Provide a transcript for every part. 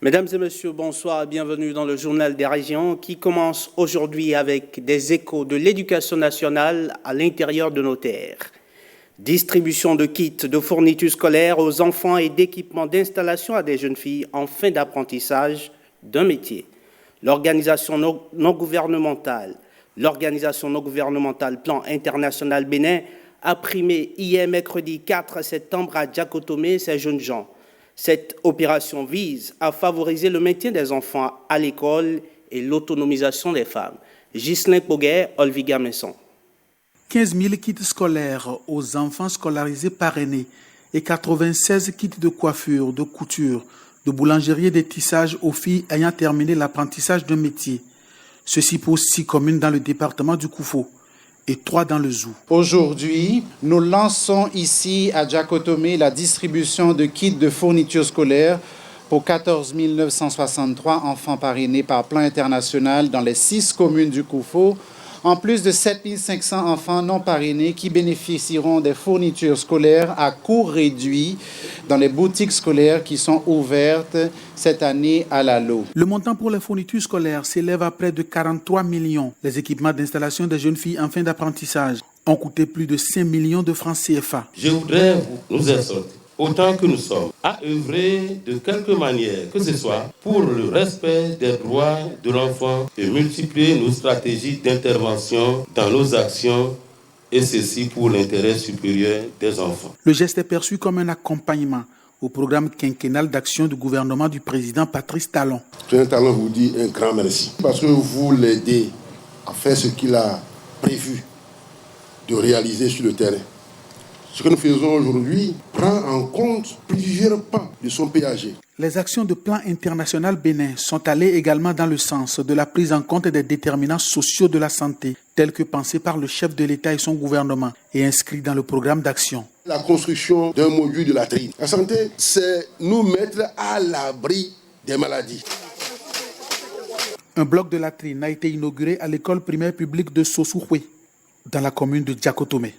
Mesdames et messieurs, bonsoir et bienvenue dans le Journal des régions qui commence aujourd'hui avec des échos de l'éducation nationale à l'intérieur de nos terres. Distribution de kits de fournitures scolaires aux enfants et d'équipements d'installation à des jeunes filles en fin d'apprentissage d'un métier. L'organisation non gouvernementale Plan International Bénin a primé hier mercredi 4 septembre à Djakotomé ces jeunes gens. Cette opération vise à favoriser le maintien des enfants à l'école et l'autonomisation des femmes. Ghislain Poguet, Olviga Messon. 15 000 kits scolaires aux enfants scolarisés parrainés et 96 kits de coiffure, de couture, de boulangerie et de tissage aux filles ayant terminé l'apprentissage d'un métier. Ceci pour 6 communes dans le département du Koufo et 3 dans le Zou. Aujourd'hui, nous lançons ici à Djakotomé la distribution de kits de fournitures scolaires pour 14 963 enfants parrainés par Plan International dans les 6 communes du Koufo, en plus de 7 500 enfants non parrainés qui bénéficieront des fournitures scolaires à coût réduit dans les boutiques scolaires qui sont ouvertes cette année à l'ALO. Le montant pour les fournitures scolaires s'élève à près de 43 millions. Les équipements d'installation des jeunes filles en fin d'apprentissage ont coûté plus de 5 millions de francs CFA. Je voudrais nous exhorter, autant que nous sommes, à œuvrer de quelque manière que ce soit pour le respect des droits de l'enfant et multiplier nos stratégies d'intervention dans nos actions, et ceci pour l'intérêt supérieur des enfants. Le geste est perçu comme un accompagnement au programme quinquennal d'action du gouvernement du président Patrice Talon. Président Talon vous dit un grand merci parce que vous l'aidez à faire ce qu'il a prévu de réaliser sur le terrain. Ce que nous faisons aujourd'hui prend en compte plusieurs pans de son PAG. Les actions de Plan International Bénin sont allées également dans le sens de la prise en compte des déterminants sociaux de la santé, tels que pensés par le chef de l'État et son gouvernement et inscrits dans le programme d'action. La construction d'un module de latrine. La santé, c'est nous mettre à l'abri des maladies. Un bloc de latrine a été inauguré à l'école primaire publique de Sosouhoué, dans la commune de Djakotomé.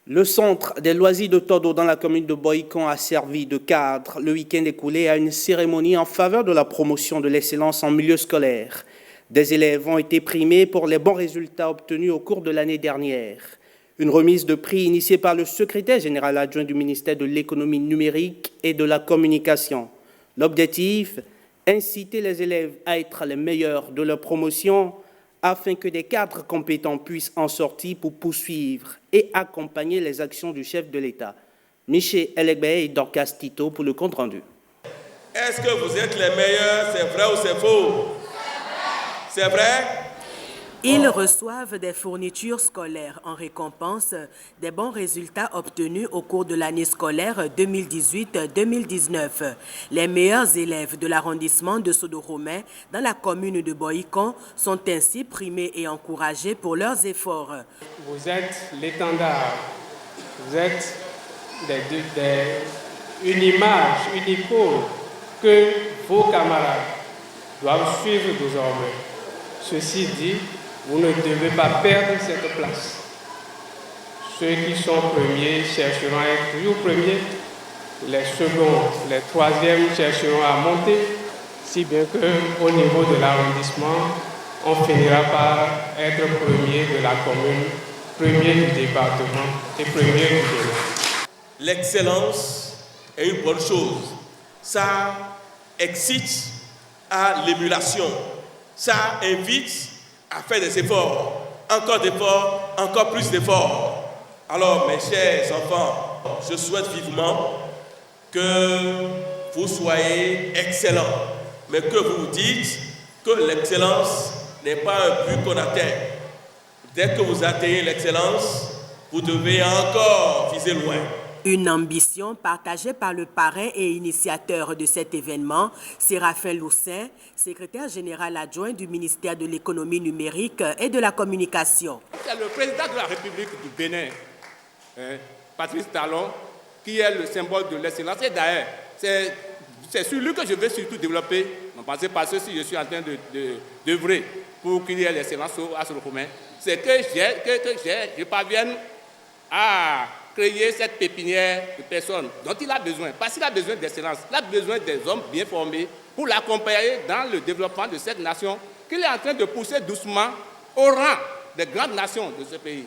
Le centre des loisirs de Todo dans la commune de Boïcon a servi de cadre le week-end écoulé à une cérémonie en faveur de la promotion de l'excellence en milieu scolaire. Des élèves ont été primés pour les bons résultats obtenus au cours de l'année dernière. Une remise de prix initiée par le secrétaire général adjoint du ministère de l'économie numérique et de la communication. L'objectif, inciter les élèves à être les meilleurs de leur promotion afin que des cadres compétents puissent en sortir pour poursuivre et accompagner les actions du chef de l'État. Michel Elegbey et Dorcas Tito pour le compte-rendu. Est-ce que vous êtes les meilleurs, c'est vrai ou c'est faux? C'est vrai? Ils reçoivent des fournitures scolaires en récompense des bons résultats obtenus au cours de l'année scolaire 2018-2019. Les meilleurs élèves de l'arrondissement de Sodoromé dans la commune de Boïcon sont ainsi primés et encouragés pour leurs efforts. Vous êtes l'étendard, vous êtes une image, une icône que vos camarades doivent suivre désormais. Ceci dit, vous ne devez pas perdre cette place. Ceux qui sont premiers chercheront à être toujours premiers. Les seconds, les troisièmes chercheront à monter, si bien qu'au niveau de l'arrondissement, on finira par être premier de la commune, premier du département et premier du pays. L'excellence est une bonne chose. Ça excite à l'émulation. Ça invite à faire des efforts, encore plus d'efforts. Alors, mes chers enfants, je souhaite vivement que vous soyez excellents, mais que vous vous dites que l'excellence n'est pas un but qu'on atteint. Dès que vous atteignez l'excellence, vous devez encore viser loin. Une ambition partagée par le parrain et initiateur de cet événement, Séraphin Loussin, secrétaire général adjoint du ministère de l'économie numérique et de la communication. C'est le président de la République du Bénin, Patrice Talon, qui est le symbole de l'excellence. Et d'ailleurs, c'est sur lui que je vais surtout développer, non pas parce que si je suis en train d'œuvrer pour qu'il y ait l'excellence à Sodoromé, c'est que je parvienne à créer cette pépinière de personnes dont il a besoin, parce qu'il a besoin d'excellence, il a besoin des hommes bien formés pour l'accompagner dans le développement de cette nation qu'il est en train de pousser doucement au rang des grandes nations de ce pays.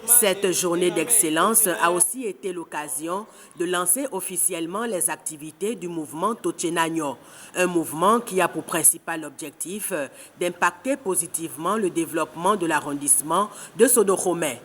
Cette journée d'excellence a aussi été l'occasion de lancer officiellement les activités du mouvement Tochenagno, un mouvement qui a pour principal objectif d'impacter positivement le développement de l'arrondissement de Sodoromé.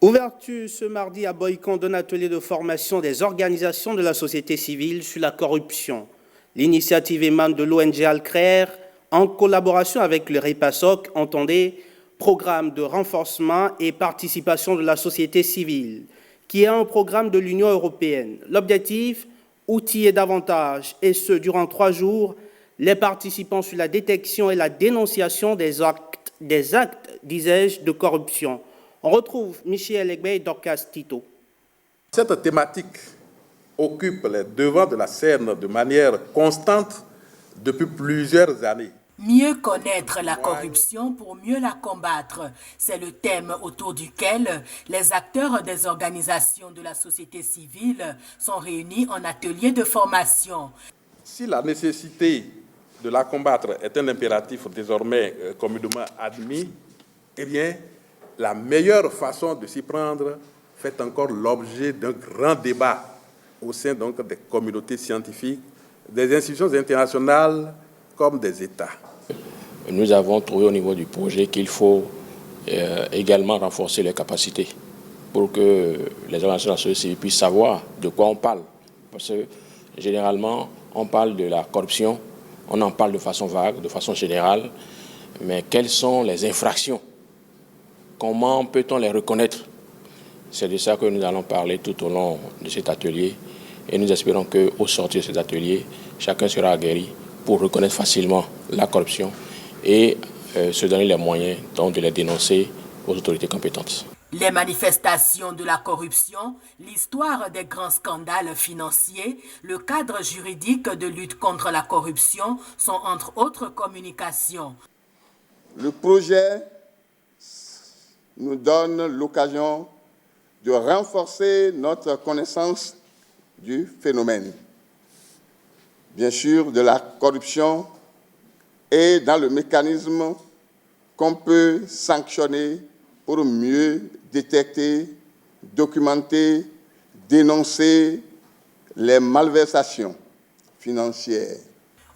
Ouverture ce mardi à Boycon d'un atelier de formation des organisations de la société civile sur la corruption. L'initiative émane de l'ONG Alcrer en collaboration avec le REPASOC, entendez programme de renforcement et participation de la société civile, qui est un programme de l'Union européenne. L'objectif, outiller davantage, et ce, durant 3 jours, les participants sur la détection et la dénonciation des actes disais-je, de corruption. On retrouve Michel Egbe et Dorcas Tito. Cette thématique occupe les devants de la scène de manière constante depuis plusieurs années. Mieux connaître la corruption pour mieux la combattre, c'est le thème autour duquel les acteurs des organisations de la société civile sont réunis en atelier de formation. Si la nécessité de la combattre est un impératif désormais communément admis, eh bien, la meilleure façon de s'y prendre fait encore l'objet d'un grand débat au sein donc des communautés scientifiques, des institutions internationales comme des États. Nous avons trouvé au niveau du projet qu'il faut également renforcer les capacités pour que les organisations de la société civile puissent savoir de quoi on parle. Parce que généralement, on parle de la corruption, on en parle de façon vague, de façon générale, mais quelles sont les infractions? Comment peut-on les reconnaître? C'est de ça que nous allons parler tout au long de cet atelier et nous espérons qu'au sortir de cet atelier, chacun sera aguerri pour reconnaître facilement la corruption et se donner les moyens donc de les dénoncer aux autorités compétentes. Les manifestations de la corruption, l'histoire des grands scandales financiers, le cadre juridique de lutte contre la corruption sont entre autres communications. Le projet nous donne l'occasion de renforcer notre connaissance du phénomène, bien sûr de la corruption et dans le mécanisme qu'on peut sanctionner pour mieux détecter, documenter, dénoncer les malversations financières.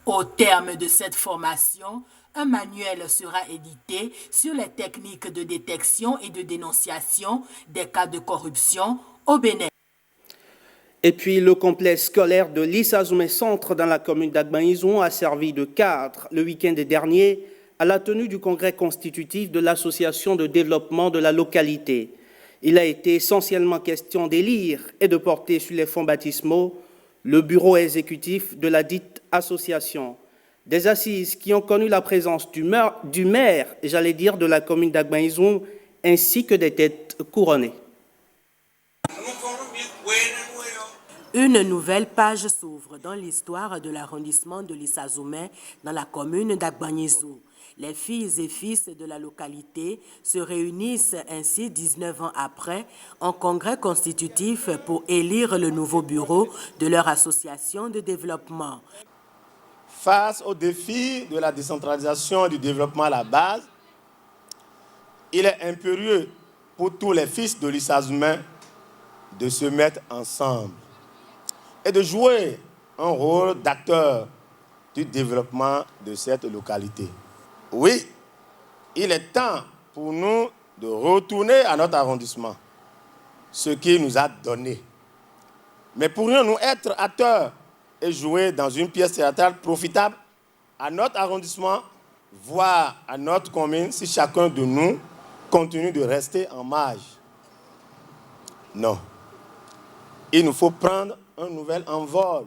Au terme de cette formation, un manuel sera édité sur les techniques de détection et de dénonciation des cas de corruption au Bénin. Et puis, le complexe scolaire de l'Issazoumé Centre dans la commune d'Agban-Izon a servi de cadre le week-end dernier à la tenue du congrès constitutif de l'association de développement de la localité. Il a été essentiellement question d'élire et de porter sur les fonds baptismaux le bureau exécutif de la dite association. Des assises qui ont connu la présence du maire, j'allais dire, de la commune d'Agban-Izon, ainsi que des têtes couronnées. Une nouvelle page s'ouvre dans l'histoire de l'arrondissement de l'Issazoumé dans la commune d'Agban-Izon. Les filles et fils de la localité se réunissent ainsi 19 ans après en congrès constitutif pour élire le nouveau bureau de leur association de développement. Face aux défis de la décentralisation et du développement à la base, il est impérieux pour tous les fils de l'Issazoumé de se mettre ensemble et de jouer un rôle d'acteur du développement de cette localité. Oui, il est temps pour nous de retourner à notre arrondissement, ce qu'il nous a donné. Mais pourrions-nous être acteurs et jouer dans une pièce théâtrale profitable à notre arrondissement, voire à notre commune, si chacun de nous continue de rester en marge? Non. Il nous faut prendre un nouvel envol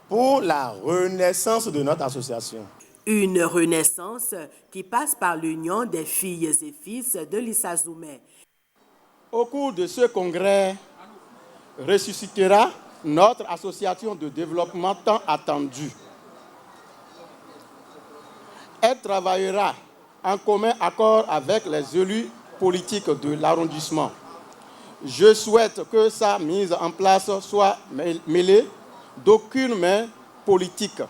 pour la renaissance de notre association. Une renaissance qui passe par l'union des filles et fils de l'Issazoumé. Au cours de ce congrès, ressuscitera notre association de développement tant attendue. Elle travaillera en commun accord avec les élus politiques de l'arrondissement Je souhaite que sa mise en place soit mêlée d'aucune main politique.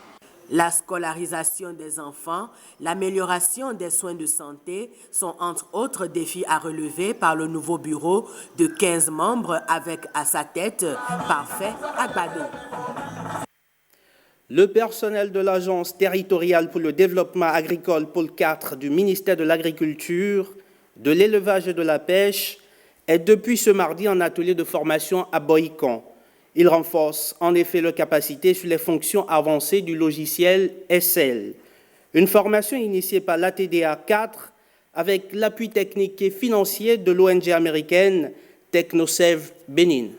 La scolarisation des enfants, l'amélioration des soins de santé sont entre autres défis à relever par le nouveau bureau de 15 membres avec à sa tête Parfait Agbado. Le personnel de l'Agence territoriale pour le développement agricole pôle 4 du ministère de l'Agriculture, de l'élevage et de la pêche est depuis ce mardi en atelier de formation à Boïcon. Il renforce en effet leurs capacités sur les fonctions avancées du logiciel SL. Une formation initiée par l'ATDA 4 avec l'appui technique et financier de l'ONG américaine TechnoSave Bénin.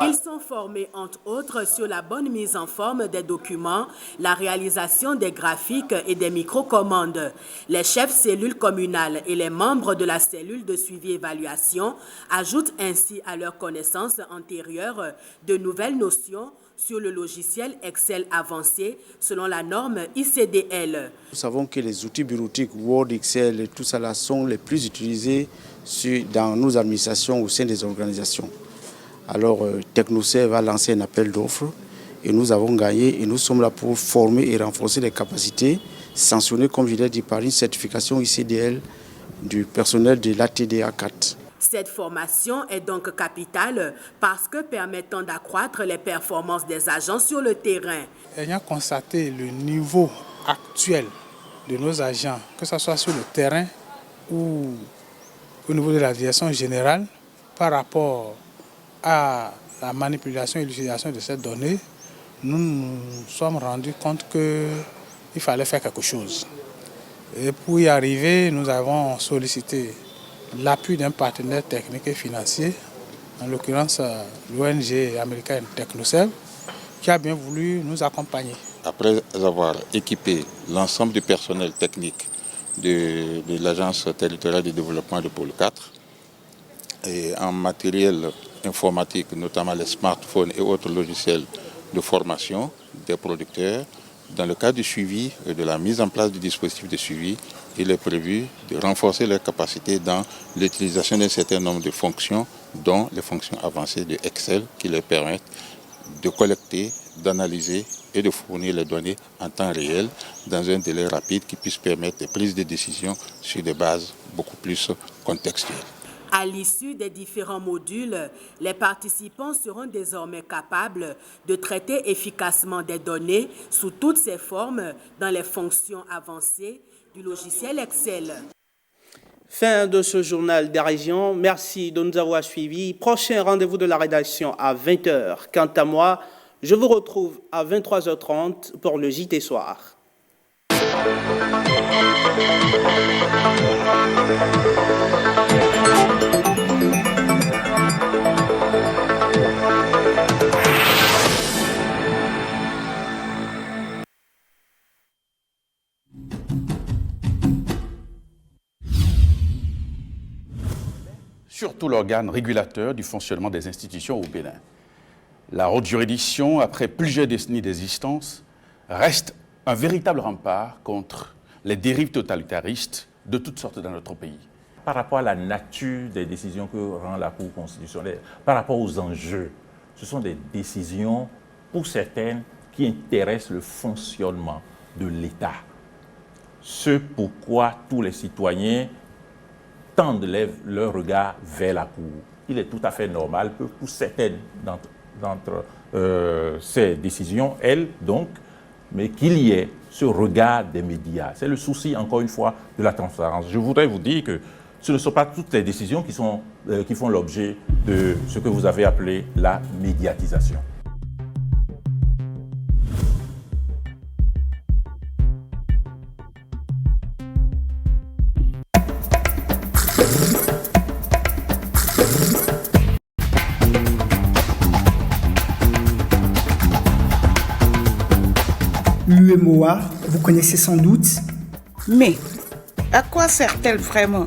Ils sont formés entre autres sur la bonne mise en forme des documents, la réalisation des graphiques et des microcommandes. Les chefs cellules communales et les membres de la cellule de suivi-évaluation ajoutent ainsi à leurs connaissances antérieures de nouvelles notions sur le logiciel Excel avancé selon la norme ICDL. Nous savons que les outils bureautiques Word, Excel et tout ça là sont les plus utilisés dans nos administrations au sein des organisations. Alors TechnoSave va lancer un appel d'offres et nous avons gagné et nous sommes là pour former et renforcer les capacités sanctionnées comme je l'ai dit par une certification ICDL du personnel de l'ATDA 4. Cette formation est donc capitale parce que permettant d'accroître les performances des agents sur le terrain. Ayant constaté le niveau actuel de nos agents, que ce soit sur le terrain ou au niveau de la direction générale, par rapport à la manipulation et l'utilisation de ces données, nous nous sommes rendus compte qu'il fallait faire quelque chose. Et pour y arriver, nous avons sollicité l'appui d'un partenaire technique et financier, en l'occurrence l'ONG américaine TechnoSave, qui a bien voulu nous accompagner. Après avoir équipé l'ensemble du personnel technique de l'Agence territoriale de développement de pôle 4 et en matériel informatique, notamment les smartphones et autres logiciels de formation des producteurs, dans le cadre du suivi et de la mise en place du dispositif de suivi, il est prévu de renforcer leurs capacités dans l'utilisation d'un certain nombre de fonctions, dont les fonctions avancées de Excel qui leur permettent de collecter, d'analyser et de fournir les données en temps réel dans un délai rapide qui puisse permettre des prises de décision sur des bases beaucoup plus contextuelles. À l'issue des différents modules, les participants seront désormais capables de traiter efficacement des données sous toutes ses formes dans les fonctions avancées du logiciel Excel. Fin de ce journal des régions. Merci de nous avoir suivis. Prochain rendez-vous de la rédaction à 20h. Quant à moi, je vous retrouve à 23h30 pour le JT Soir. Surtout l'organe régulateur du fonctionnement des institutions au Bénin. La haute juridiction, après plusieurs décennies d'existence, reste un véritable rempart contre les dérives totalitaristes de toutes sortes dans notre pays. Par rapport à la nature des décisions que rend la Cour constitutionnelle, par rapport aux enjeux, ce sont des décisions, pour certaines, qui intéressent le fonctionnement de l'État. Ce pourquoi tous les citoyens tendent leur regard vers la Cour. Il est tout à fait normal que pour certaines d'entre ces décisions, elles donc, mais qu'il y ait ce regard des médias. C'est le souci, encore une fois, de la transparence. Je voudrais vous dire que ce ne sont pas toutes les décisions qui font l'objet de ce que vous avez appelé la médiatisation. L'UEMOA, vous connaissez sans doute. Mais à quoi sert-elle vraiment ?